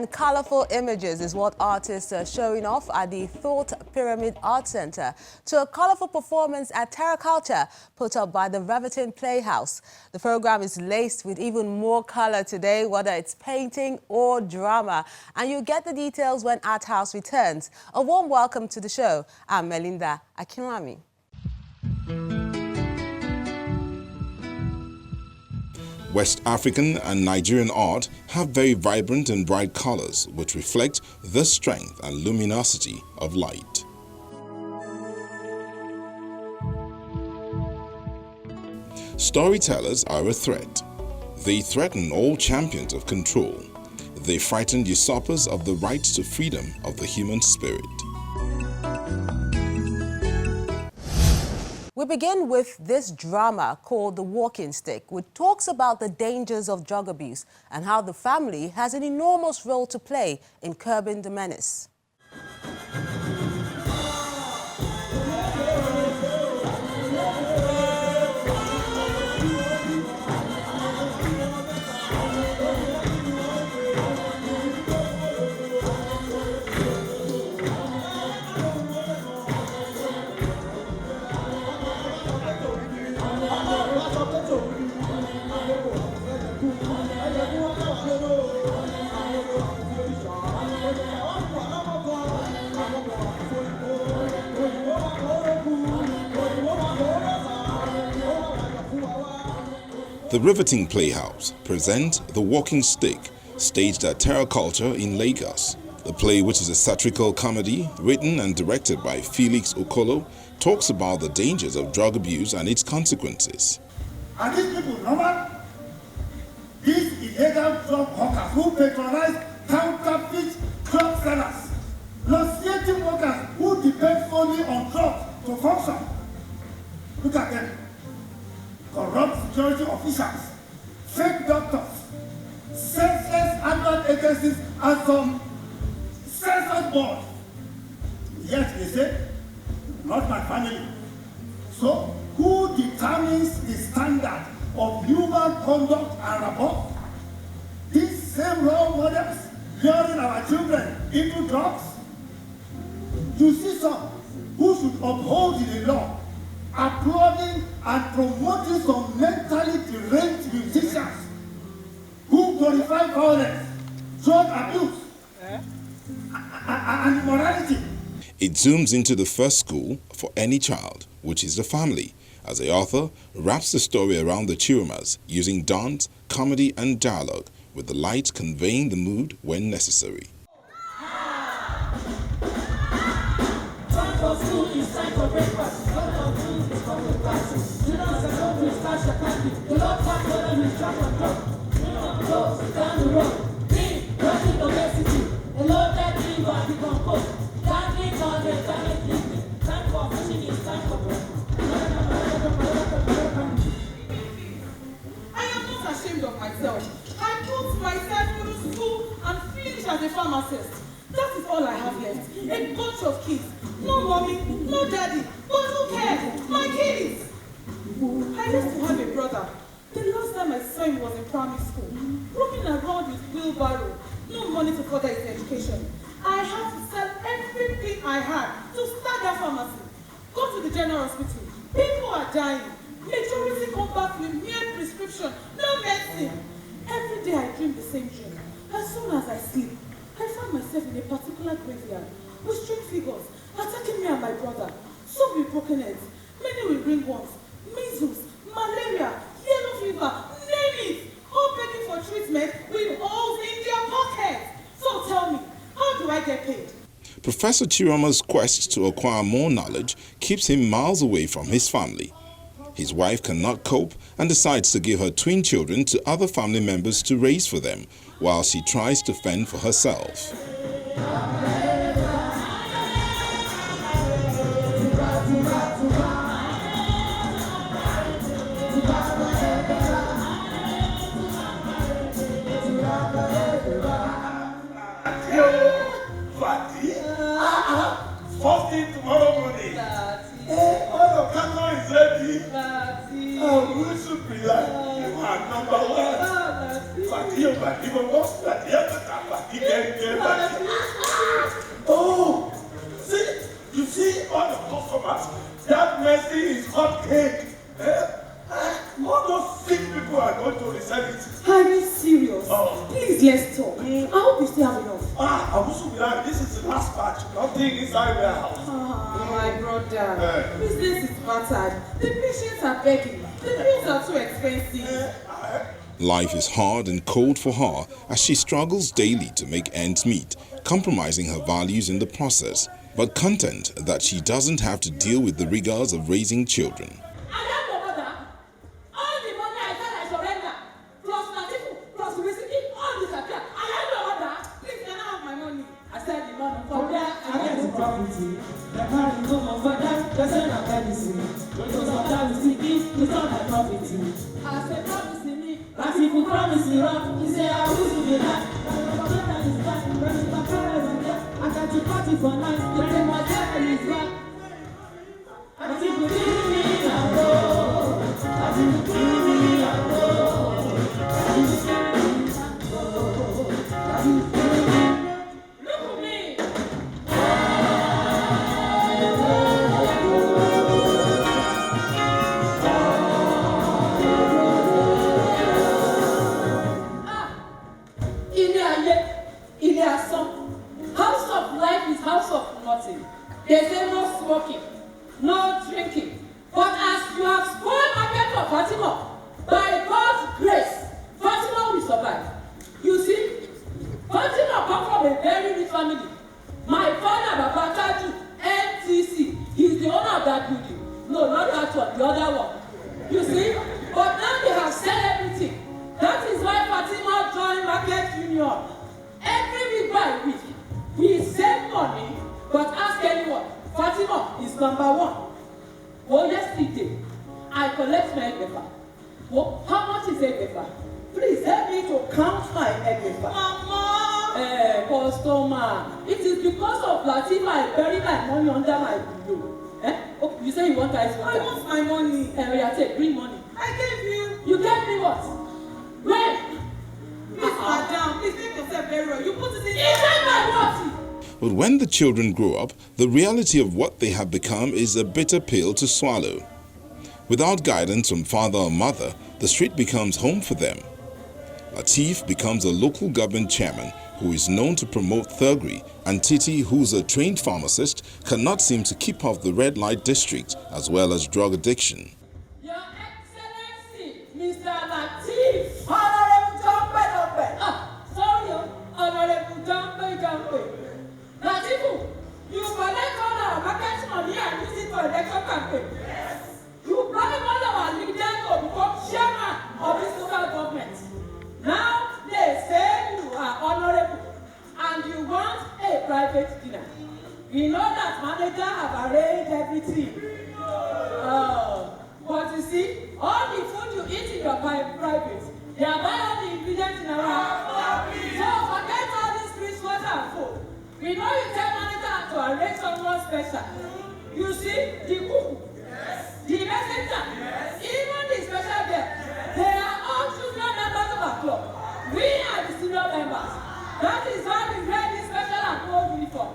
and colorful images is what artists are showing off at the Thought Pyramid Art Center to a colorful performance at Terra Culture put up by the Reverton Playhouse. The program is laced with even more color today, whether it's painting or drama. And you'll get the details when Art House returns. A warm welcome to the show. I'm Melinda Akinlami. West African and Nigerian art have very vibrant and bright colors which reflect the strength and luminosity of light. Storytellers are a threat. They threaten all champions of control. They frighten usurpers of the right to freedom of the human spirit. We begin with this drama called The Walking Stick, which talks about the dangers of drug abuse and how the family has an enormous role to play in curbing the menace. The Reverton Playhouse presents The Walking Stick, staged at Terra Culture in Lagos. The play, which is a satirical comedy written and directed by Felix Okolo, talks about the dangers of drug abuse and its consequences. Are these people normal? These illegal drug hawkers who patronize counterfeit drug sellers, nauseating workers who depend solely on drugs to function. Look at them. Corrupt security officials, fake doctors, senseless advert agencies, and some censored board. Yet they say, not my family. So, who determines the standard of human conduct and rapport? These same role models luring our children into drugs? You see some who should uphold the law, applauding and promoting some mentally deranged musicians who glorify violence, drug abuse, and immorality. It zooms into the first school for any child, which is the family, as the author wraps the story around the Chiromas using dance, comedy and dialogue, with the light conveying the mood when necessary. Time for school is time for breakfast. I put myself through school and finish as a pharmacist. That is all I have left. A bunch of kids. No mommy, no daddy. But who cares? My kids. I used to have a brother. The last time I saw him was in primary school, roaming around with wheelbarrow. No money to further his education. I had to sell everything I had to start that pharmacy. Go to the general hospital. People are dying. Majority come back with mere prescription, no medicine. Every day I dream the same dream. As soon as I sleep, I find myself in a particular graveyard with strange figures attacking me and my brother. Some with broken heads, many with ringworms, measles, malaria, yellow fever, name it. All begging for treatment with holes in their pockets. So tell me, how do I get paid? Professor Chiroma's quest to acquire more knowledge keeps him miles away from his family. His wife cannot cope and decides to give her twin children to other family members to raise for them, while she tries to fend for herself. First thing tomorrow morning. All the carton is ready. We should be like, you are number one. Fatih, Oh, see, you see all the customers. That mercy is hot cake. All those sick people are going to resell it. Are you serious? Oh. Please, let's talk. I hope you still have enough. This is the last batch. Nothing inside the house. My brother. Business is battered. The patients are begging. The bills are too expensive. Life is hard and cold for her as she struggles daily to make ends meet, compromising her values in the process, but content that she doesn't have to deal with the rigors of raising children. House of life is house of nothing. They say no smoking, no drinking. But as you have spoiled market for Fatima, by God's grace, Fatima will survive. You see, Fatima comes from a very rich family. My father, Babakaju, NTC, he's the owner of that building. No, not that one, the other one. You see, but now they have sold everything. That is why Fatima joined Market Union. Every week by week, we save money, but ask anyone, Fatima is number one. Well, yesterday, I collect my egg. Well, how much is egg? Please help me to count my egg. Mama! Customer, it is because of Latima I bury my money under my pillow. Oh, you say you want ice water? I want my money. Yeah, take, bring money. I gave you. You gave me what? When? Please, madam, please make yourself very well. You put it in. Inside my what? But when the children grow up, the reality of what they have become is a bitter pill to swallow. Without guidance from father or mother, the street becomes home for them. Latif becomes a local government chairman who is known to promote thuggery, and Titi, who's a trained pharmacist, cannot seem to keep off the red light district as well as drug addiction. Your Excellency, Mr. Latif, Honorable Jampe. Sorry, Honorable Jampe. Latifu, you collect all our market money and use it for election campaign. Yes. You bribe all our leaders to become chairman of this local government. Now they say you are honorable and you want a private dinner. We know that manager have arranged everything. But you see, all the food you eat in your private, they are buying all the ingredients in our house. So forget all this rich water and food. We know you tell manager to arrange someone special. You see, the cook, the messenger, even the special guest, they are all children members of our club. We are the senior members. That is why we wear this special and old uniform.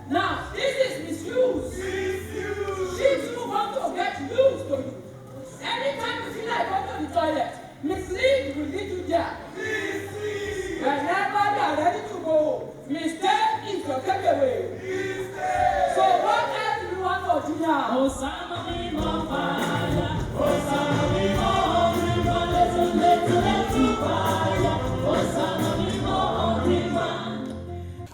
Now, this is misuse. She too want to get used to you. Anytime you feel like going to the toilet, Miss Lee will lead you there. Whenever you are ready to go, mistake is your takeaway. So what else do you want for dinner? Hosanna be more fire. Hosanna be more little fire. Hosanna be more.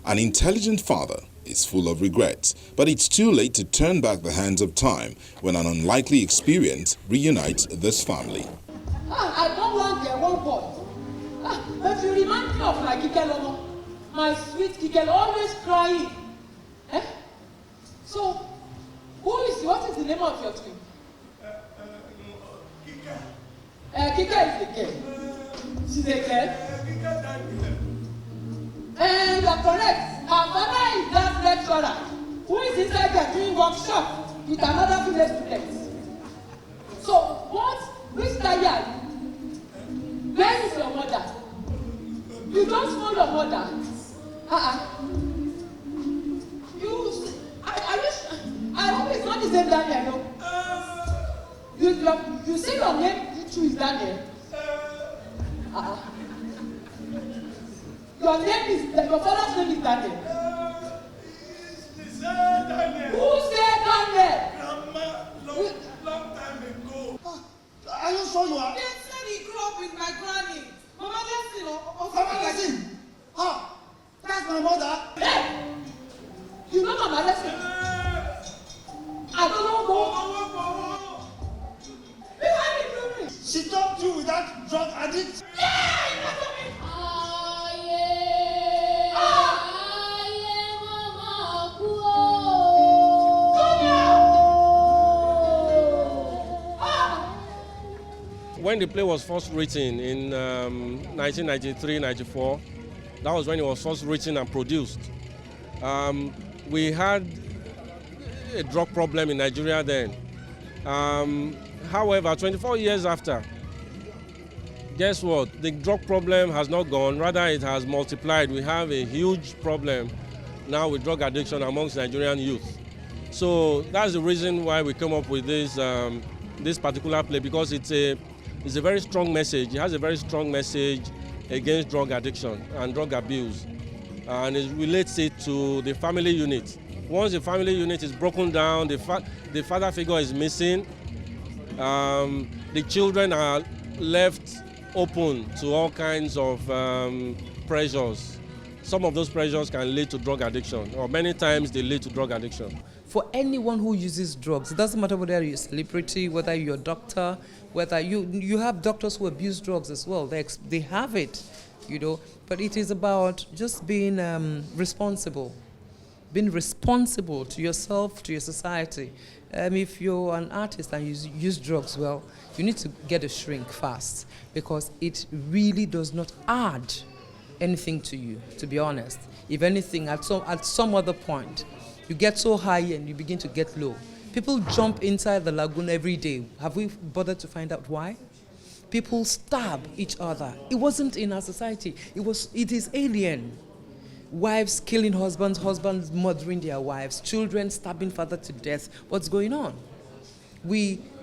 An intelligent father is full of regrets, but it's too late to turn back the hands of time when an unlikely experience reunites this family. I don't want their one boy. But you remind me of my Kikelomo. My sweet Kikelo, always crying. So, what is the name of your twin? Kike is the girl. She's a girl. And you're correct. Her father is that lecturer who is inside there doing workshop with another female student. So, which study are you? Where is your mother? You don't know your mother. I hope it's not the same Daniel, no? You say your name true is Daniel? Your father's name is Daniel? It's Daniel. Who said Daniel? Grandma, long time ago. Are you sure you are? They said he grew up with my granny. Mama, listen, Mama, listen. That's my mother. Hey! You know Mama, listen. I don't know more. She talked you with that drug addict. When the play was first written in 1993-94, that was when it was first written and produced. We had a drug problem in Nigeria then. However, 24 years after, guess what? The drug problem has not gone, rather it has multiplied. We have a huge problem now with drug addiction amongst Nigerian youth. So that's the reason why we came up with this, this particular play, because it's a very strong message. It has a very strong message against drug addiction and drug abuse. And it relates it to the family unit. Once the family unit is broken down, the father figure is missing, the children are left open to all kinds of pressures. Some of those pressures can lead to drug addiction, or many times they lead to drug addiction. For anyone who uses drugs, it doesn't matter whether you're a celebrity, whether you're a doctor, whether you have doctors who abuse drugs as well. They have it, you know. But it is about just being responsible to yourself, to your society. If you're an artist and you use drugs, well, you need to get a shrink fast, because it really does not add anything to you, to be honest. If anything, at some other point, you get so high and you begin to get low. People jump inside the lagoon every day. Have we bothered to find out why? People stab each other. It wasn't in our society. It is alien. Wives killing husbands, husbands murdering their wives, children stabbing father to death. What's going on?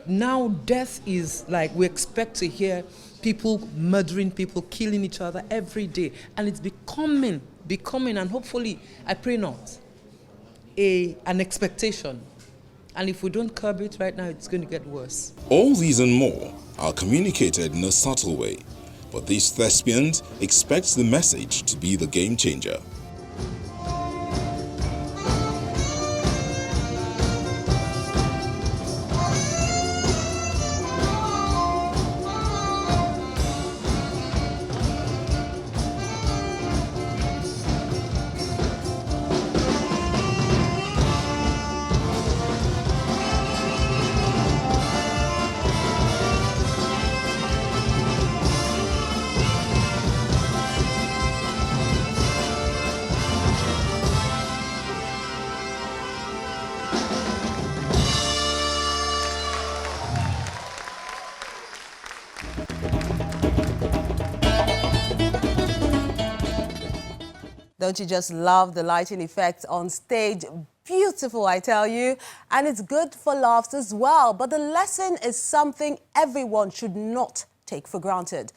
Now death is like, we expect to hear people murdering people, killing each other every day. And it's becoming, and hopefully, I pray not, an expectation. And if we don't curb it right now, it's going to get worse. All these and more are communicated in a subtle way, but these thespians expect the message to be the game changer. Don't you just love the lighting effects on stage? Beautiful, I tell you. And it's good for laughs as well. But the lesson is something everyone should not take for granted.